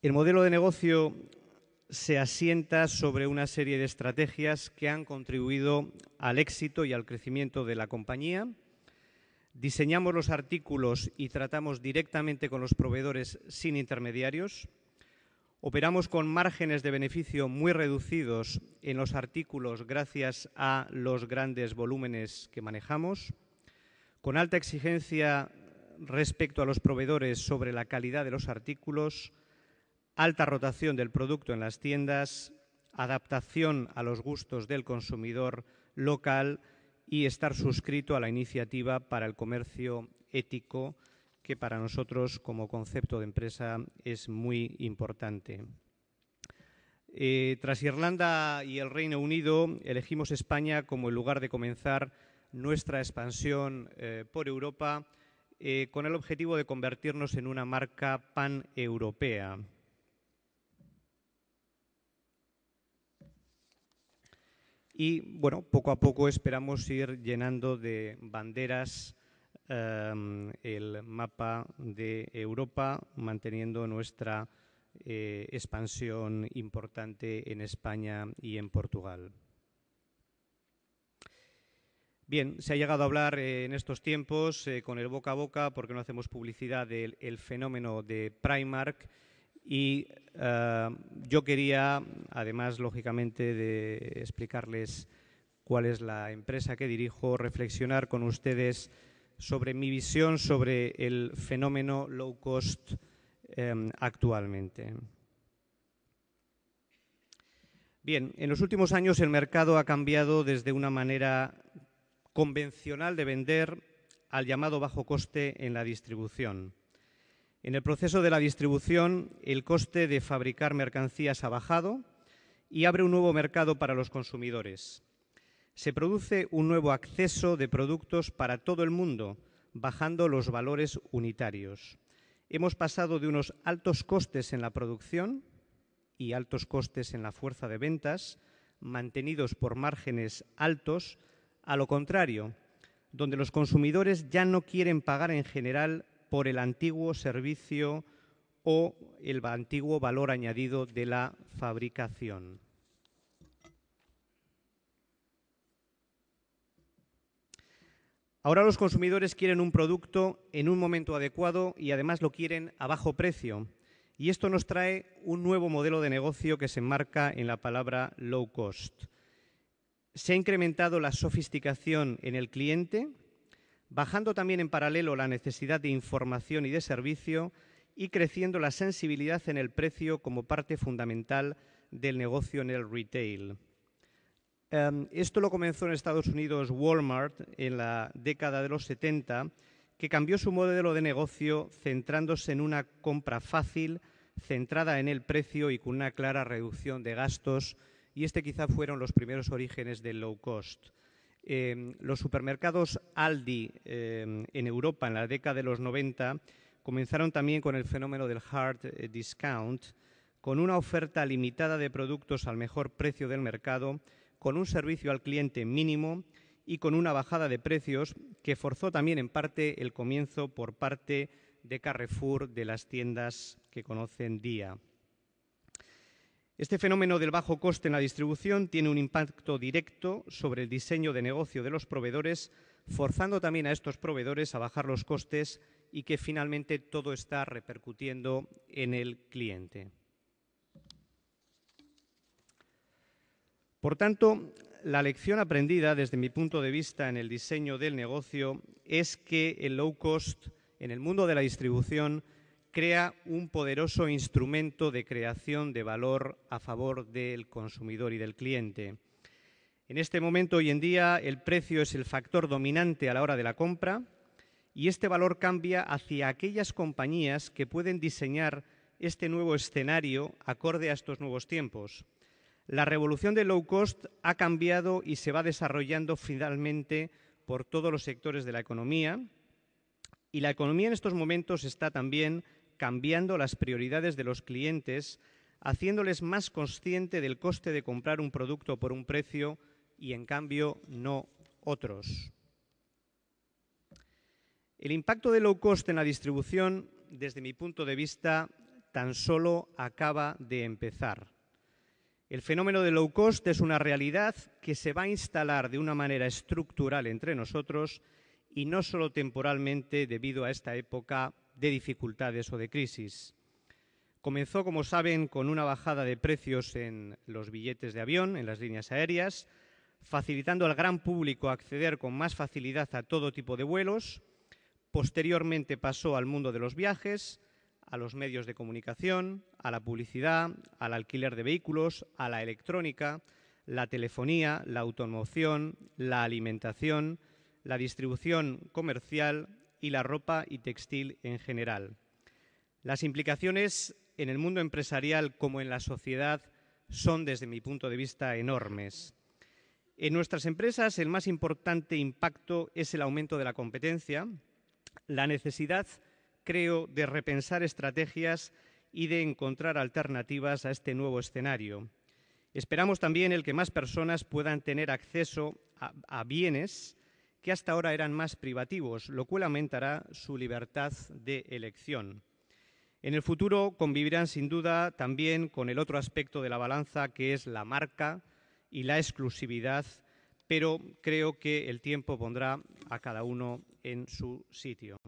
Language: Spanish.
El modelo de negocio se asienta sobre una serie de estrategias que han contribuido al éxito y al crecimiento de la compañía. Diseñamos los artículos y tratamos directamente con los proveedores sin intermediarios. Operamos con márgenes de beneficio muy reducidos en los artículos gracias a los grandes volúmenes que manejamos, con alta exigencia respecto a los proveedores sobre la calidad de los artículos, alta rotación del producto en las tiendas, adaptación a los gustos del consumidor local y estar suscrito a la iniciativa para el comercio ético, que para nosotros como concepto de empresa es muy importante. Tras Irlanda y el Reino Unido, elegimos España como el lugar de comenzar nuestra expansión por Europa con el objetivo de convertirnos en una marca paneuropea. Y, bueno, poco a poco esperamos ir llenando de banderas el mapa de Europa, manteniendo nuestra expansión importante en España y en Portugal. Bien, se ha llegado a hablar en estos tiempos con el boca a boca, porque no hacemos publicidad, del fenómeno de Primark. Y yo quería, además, lógicamente, de explicarles cuál es la empresa que dirijo, reflexionar con ustedes sobre mi visión sobre el fenómeno low cost actualmente. Bien, en los últimos años el mercado ha cambiado desde una manera convencional de vender al llamado bajo coste en la distribución. En el proceso de la distribución, el coste de fabricar mercancías ha bajado y abre un nuevo mercado para los consumidores. Se produce un nuevo acceso de productos para todo el mundo, bajando los valores unitarios. Hemos pasado de unos altos costes en la producción y altos costes en la fuerza de ventas, mantenidos por márgenes altos, a lo contrario, donde los consumidores ya no quieren pagar en general por el antiguo servicio o el antiguo valor añadido de la fabricación. Ahora los consumidores quieren un producto en un momento adecuado y además lo quieren a bajo precio. Y esto nos trae un nuevo modelo de negocio que se enmarca en la palabra low cost. Se ha incrementado la sofisticación en el cliente, bajando también en paralelo la necesidad de información y de servicio y creciendo la sensibilidad en el precio como parte fundamental del negocio en el retail. Esto lo comenzó en Estados Unidos Walmart en la década de los 70, que cambió su modelo de negocio centrándose en una compra fácil, centrada en el precio y con una clara reducción de gastos, y quizá fueron los primeros orígenes del low cost. Los supermercados Aldi en Europa en la década de los 90 comenzaron también con el fenómeno del hard discount, con una oferta limitada de productos al mejor precio del mercado, con un servicio al cliente mínimo y con una bajada de precios que forzó también en parte el comienzo por parte de Carrefour de las tiendas que conocen día. Este fenómeno del bajo coste en la distribución tiene un impacto directo sobre el diseño de negocio de los proveedores, forzando también a estos proveedores a bajar los costes y que finalmente todo está repercutiendo en el cliente. Por tanto, la lección aprendida desde mi punto de vista en el diseño del negocio es que el low cost en el mundo de la distribución crea un poderoso instrumento de creación de valor a favor del consumidor y del cliente. En este momento, hoy en día, el precio es el factor dominante a la hora de la compra y este valor cambia hacia aquellas compañías que pueden diseñar este nuevo escenario acorde a estos nuevos tiempos. La revolución del low cost ha cambiado y se va desarrollando finalmente por todos los sectores de la economía, y la economía en estos momentos está también cambiando las prioridades de los clientes, haciéndoles más consciente del coste de comprar un producto por un precio y, en cambio, no otros. El impacto del low cost en la distribución, desde mi punto de vista, tan solo acaba de empezar. El fenómeno del low cost es una realidad que se va a instalar de una manera estructural entre nosotros y no solo temporalmente debido a esta época de dificultades o de crisis. Comenzó, como saben, con una bajada de precios en los billetes de avión, en las líneas aéreas, facilitando al gran público acceder con más facilidad a todo tipo de vuelos. Posteriormente pasó al mundo de los viajes, a los medios de comunicación, a la publicidad, al alquiler de vehículos, a la electrónica, la telefonía, la automoción, la alimentación, la distribución comercial y la ropa y textil en general. Las implicaciones en el mundo empresarial como en la sociedad son, desde mi punto de vista, enormes. En nuestras empresas el más importante impacto es el aumento de la competencia, la necesidad, creo, de repensar estrategias y de encontrar alternativas a este nuevo escenario. Esperamos también el que más personas puedan tener acceso a bienes que hasta ahora eran más privativos, lo cual aumentará su libertad de elección. En el futuro convivirán sin duda también con el otro aspecto de la balanza, que es la marca y la exclusividad, pero creo que el tiempo pondrá a cada uno en su sitio.